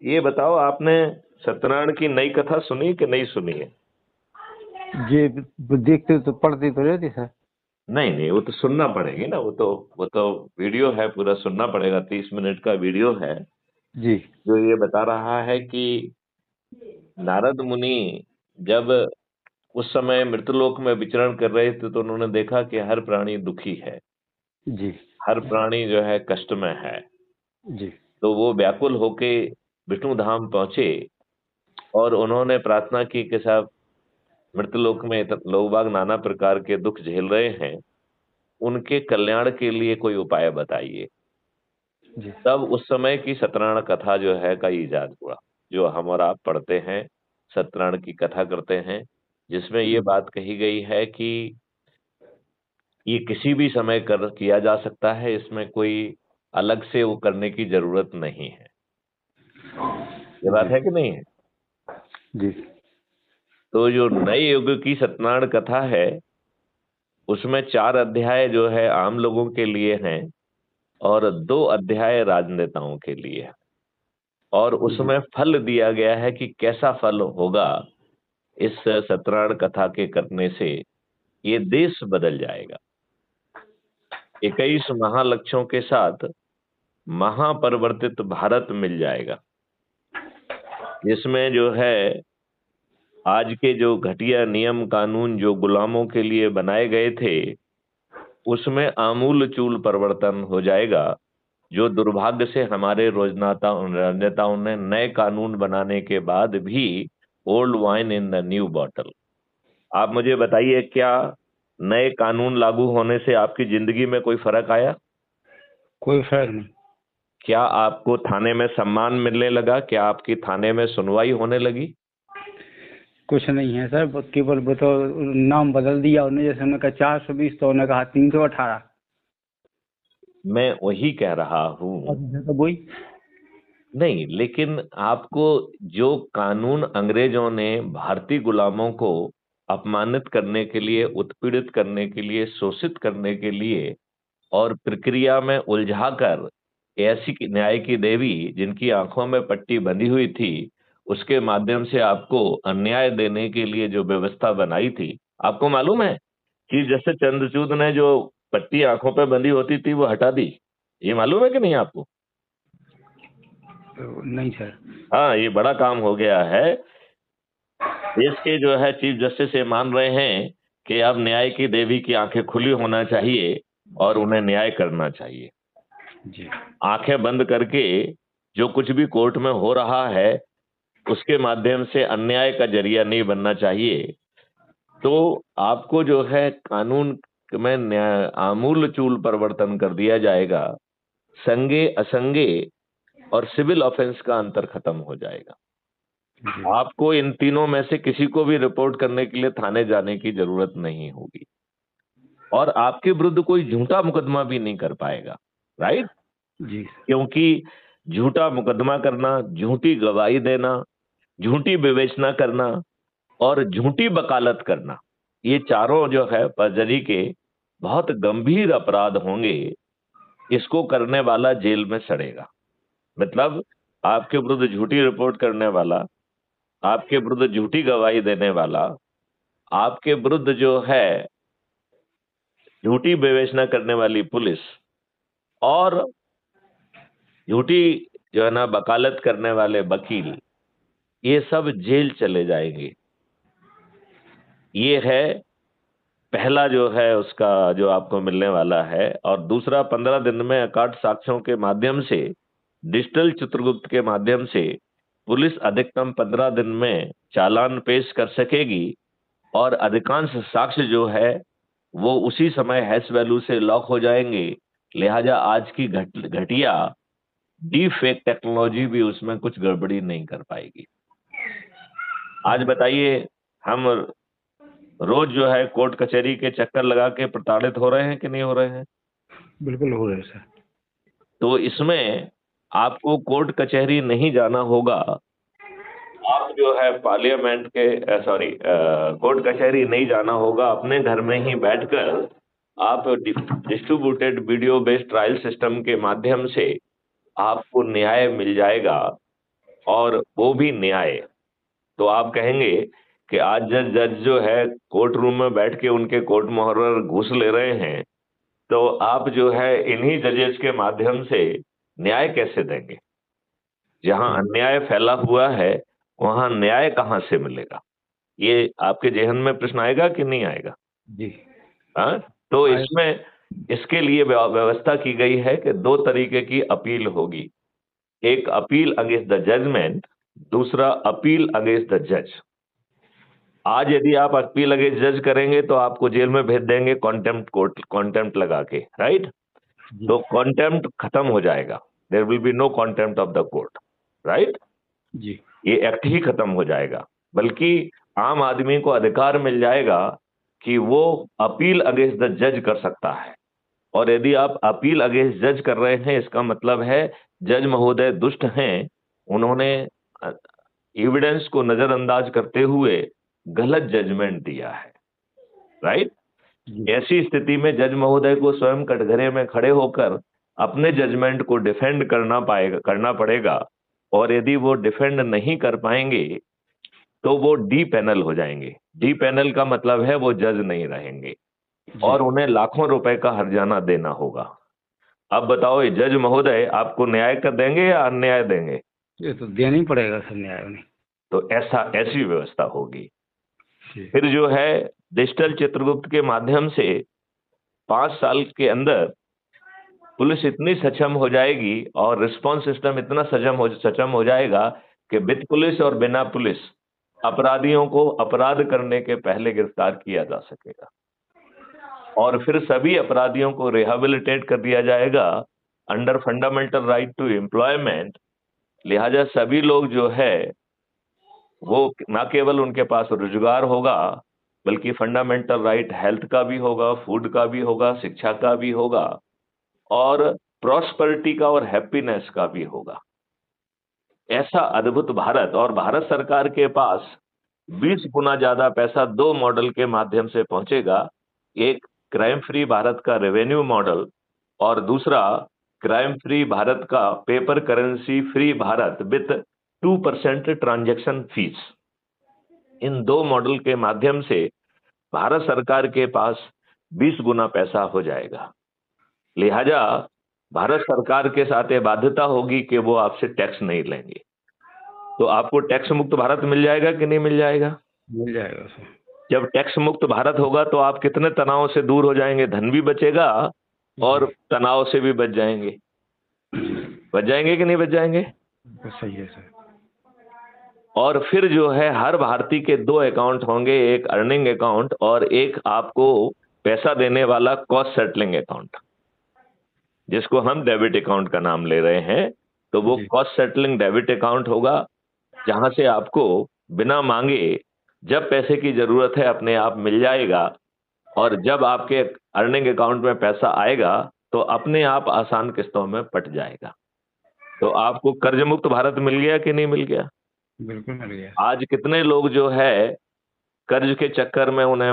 ये बताओ, आपने सत्यनारायण की नई कथा सुनी कि नहीं सुनी है? ये देखते तो पढ़ते तो रहते सर। नहीं नहीं, वो तो सुनना पड़ेगी ना। वो तो वीडियो है, पूरा सुनना पड़ेगा। 30 मिनट का वीडियो है जी जो ये बता रहा है कि नारद मुनि जब उस समय मृतलोक में विचरण कर रहे थे तो उन्होंने देखा कि हर प्राणी दुखी है, जी हर प्राणी जो है कष्ट में है। जी तो वो व्याकुल होके विष्णु धाम पहुंचे और उन्होंने प्रार्थना की कि साहब, मृतलोक में लोग बाग नाना प्रकार के दुख झेल रहे हैं, उनके कल्याण के लिए कोई उपाय बताइए। जी तब उस समय की सत्यनारायण कथा जो है का इजाद हुआ, जो हम और आप पढ़ते हैं, सत्यनारायण की कथा करते हैं, जिसमें ये बात कही गई है कि ये किसी भी समय कर किया जा सकता है, इसमें कोई अलग से वो करने की जरूरत नहीं है। ये बात जी है कि नहीं है? जी तो जो नए युग की सत्यनारायण कथा है, उसमें 4 अध्याय जो है आम लोगों के लिए हैं और 2 अध्याय राजनेताओं के लिए है। और जी उसमें फल दिया गया है कि कैसा फल होगा इस सत्यनारायण कथा के करने से। ये देश बदल जाएगा। 21 महालक्ष्यों के साथ महापरिवर्तित भारत मिल जाएगा, जिसमें जो है आज के जो घटिया नियम कानून जो गुलामों के लिए बनाए गए थे, उसमें आमूल चूल परिवर्तन हो जाएगा। जो दुर्भाग्य से हमारे राजनेताओं ने नए कानून बनाने के बाद भी old wine in the new bottle. आप मुझे बताइए, क्या नए कानून लागू होने से आपकी जिंदगी में कोई फर्क आया? कोई फर्क नहीं। क्या आपको थाने में सम्मान मिलने लगा? क्या आपकी थाने में सुनवाई होने लगी? कुछ नहीं है सर, केवल वो तो नाम बदल दिया उन्होंने। जैसे उन्होंने कहा 420 तो उन्होंने कहा 318। मैं वही कह रहा और हूं। इधर तो वही। नहीं, लेकिन आपको जो कानून अंग्रेजों ने भारतीय गुलामों को अपमानित करने के लिए, उत्पीड़ित करने के लिए, शोषित करने के लिए और प्रक्रिया में उलझाकर ऐसी न्याय की देवी जिनकी आंखों में पट्टी बंधी हुई थी, उसके माध्यम से आपको अन्याय देने के लिए जो व्यवस्था बनाई थी, आपको मालूम है? चीफ जस्टिस चंद्रचूड़ ने जो पट्टी आंखों पे बंधी होती थी वो हटा दी। ये मालूम है कि नहीं आपको? तो नहीं सर। हाँ, ये बड़ा काम हो गया है। देश के जो है चीफ जस्टिस ये मान रहे हैं कि अब न्याय की देवी की आंखें खुली होना चाहिए और उन्हें न्याय करना चाहिए। जी आंखें बंद करके जो कुछ भी कोर्ट में हो रहा है उसके माध्यम से अन्याय का जरिया नहीं बनना चाहिए। तो आपको जो है कानून में आमूल चूल परिवर्तन कर दिया जाएगा। संगे असंगे और सिविल ऑफेंस का अंतर खत्म हो जाएगा। जी आपको इन तीनों में से किसी को भी रिपोर्ट करने के लिए थाने जाने की जरूरत नहीं होगी और आपके विरुद्ध कोई झूठा मुकदमा भी नहीं कर पाएगा। राइट? जी क्योंकि झूठा मुकदमा करना, झूठी गवाही देना, झूठी विवेचना करना और झूठी वकालत करना, ये चारों जो है फर्जरी के बहुत गंभीर अपराध होंगे। इसको करने वाला जेल में सड़ेगा। मतलब आपके विरुद्ध झूठी रिपोर्ट करने वाला, आपके विरुद्ध झूठी गवाही देने वाला, आपके विरुद्ध जो है झूठी विवेचना करने वाली पुलिस और झूठी जो है ना वकालत करने वाले वकील, ये सब जेल चले जाएंगे। ये है पहला जो है उसका जो आपको मिलने वाला है। और दूसरा, 15 दिन में अकाट साक्ष्यों के माध्यम से, डिजिटल चित्रगुप्त के माध्यम से पुलिस अधिकतम 15 दिन में चालान पेश कर सकेगी और अधिकांश साक्ष्य जो है वो उसी समय हैश वैल्यू से लॉक हो जाएंगे। लिहाजा आज की घटिया डीप फेक टेक्नोलॉजी भी उसमें कुछ गड़बड़ी नहीं कर पाएगी। आज बताइए, हम रोज जो है कोर्ट कचहरी के चक्कर लगा के प्रताड़ित हो रहे हैं कि नहीं हो रहे हैं? बिल्कुल हो रहे सर। तो इसमें आपको कोर्ट कचहरी नहीं जाना होगा। आप जो है पार्लियामेंट के सॉरी कोर्ट कचहरी नहीं जाना होगा। अपने घर में ही बैठकर आप distributed video based trial system के माध्यम से आपको न्याय मिल जाएगा। और वो भी न्याय। तो आप कहेंगे कि आज जज जो है कोर्ट रूम में बैठ के उनके कोर्ट मुहर्रर घूस ले रहे हैं, तो आप जो है इन्हीं जजेस के माध्यम से न्याय कैसे देंगे? जहां अन्याय फैला हुआ है वहां न्याय कहां से मिलेगा? ये आपके जेहन में प्रश्न आएगा कि नहीं आएगा? जी। हाँ, तो आए- इसमें इसके लिए व्यवस्था की गई है कि दो तरीके की अपील होगी। एक अपील अगेंस्ट द जजमेंट, दूसरा अपील अगेंस्ट द जज। आज यदि आप अपील अगेंस्ट जज करेंगे तो आपको जेल में भेज देंगे कॉन्टेम्प्ट कोर्ट, कॉन्टेम्प्ट लगा के, राइट? जी। तो कॉन्टेम्प्ट खत्म हो जाएगा, there will be no contempt of the court, right? जी। ये एक्ट ही खत्म हो जाएगा, बल्कि आम आदमी को अधिकार मिल जाएगा कि वो अपील अगेंस्ट द जज कर सकता है। और यदि आप अपील अगेंस्ट जज कर रहे हैं, इसका मतलब है जज महोदय दुष्ट हैं, उन्होंने एविडेंस को नजरअंदाज करते हुए गलत जजमेंट दिया है, राइट? जी। ऐसी स्थिति में जज महोदय को स्वयं कटघरे में खड़े होकर अपने जजमेंट को डिफेंड करना पड़ेगा। और यदि वो डिफेंड नहीं कर पाएंगे तो वो डी पैनल हो जाएंगे। डी पैनल का मतलब है वो जज नहीं रहेंगे जी। और उन्हें लाखों रुपए का हर्जाना देना होगा। अब बताओ, ये जज महोदय आपको न्याय कर देंगे या अन्याय देंगे? ये तो देना ही पड़ेगा सर न्याय उन्हें। तो ऐसी व्यवस्था होगी। जी। फिर जो है डिजिटल चित्रगुप्त के माध्यम से 5 साल के अंदर पुलिस इतनी सक्षम हो जाएगी और रिस्पांस सिस्टम इतना सक्षम हो जाएगा कि विद पुलिस और बिना पुलिस अपराधियों को अपराध करने के पहले गिरफ्तार किया जा सकेगा और फिर सभी अपराधियों को रिहेबिलिटेट कर दिया जाएगा under fundamental right to employment. लिहाजा सभी लोग जो है वो ना केवल उनके पास रोजगार होगा, बल्कि फंडामेंटल राइट हेल्थ का भी होगा, फूड का भी होगा, शिक्षा का भी होगा और प्रॉस्पेरिटी का और हैप्पीनेस का भी होगा। ऐसा अद्भुत भारत, और भारत सरकार के पास 20 गुना ज्यादा पैसा दो मॉडल के माध्यम से पहुंचेगा। एक क्राइम फ्री भारत का रेवेन्यू मॉडल और दूसरा क्राइम फ्री भारत का paper currency free Bharat with 2% transaction fees. इन दो मॉडल के माध्यम से भारत सरकार के पास 20 गुना पैसा हो जाएगा। लिहाजा भारत सरकार के साथ ये बाध्यता होगी कि वो आपसे टैक्स नहीं लेंगे। तो आपको टैक्स मुक्त भारत मिल जाएगा कि नहीं मिल जाएगा? मिल जाएगा सर। जब टैक्स मुक्त भारत होगा तो आप कितने तनाव से दूर हो जाएंगे, धन भी बचेगा और तनाव से भी बच जाएंगे। बच जाएंगे कि नहीं बच जाएंगे? सही है सर। और फिर जो है हर भारतीय के दो अकाउंट होंगे, एक अर्निंग अकाउंट और एक आपको पैसा देने वाला कॉस्ट सेटलिंग अकाउंट, जिसको हम डेबिट अकाउंट का नाम ले रहे हैं। तो वो कॉस्ट सेटलिंग डेबिट अकाउंट होगा जहां से आपको बिना मांगे जब पैसे की जरूरत है अपने आप मिल जाएगा और जब आपके अर्निंग अकाउंट में पैसा आएगा तो अपने आप आसान किस्तों में पट जाएगा। तो आपको कर्ज मुक्त भारत मिल गया कि नहीं मिल गया? बिल्कुल मिल गया। आज कितने लोग जो है कर्ज के चक्कर में उन्हें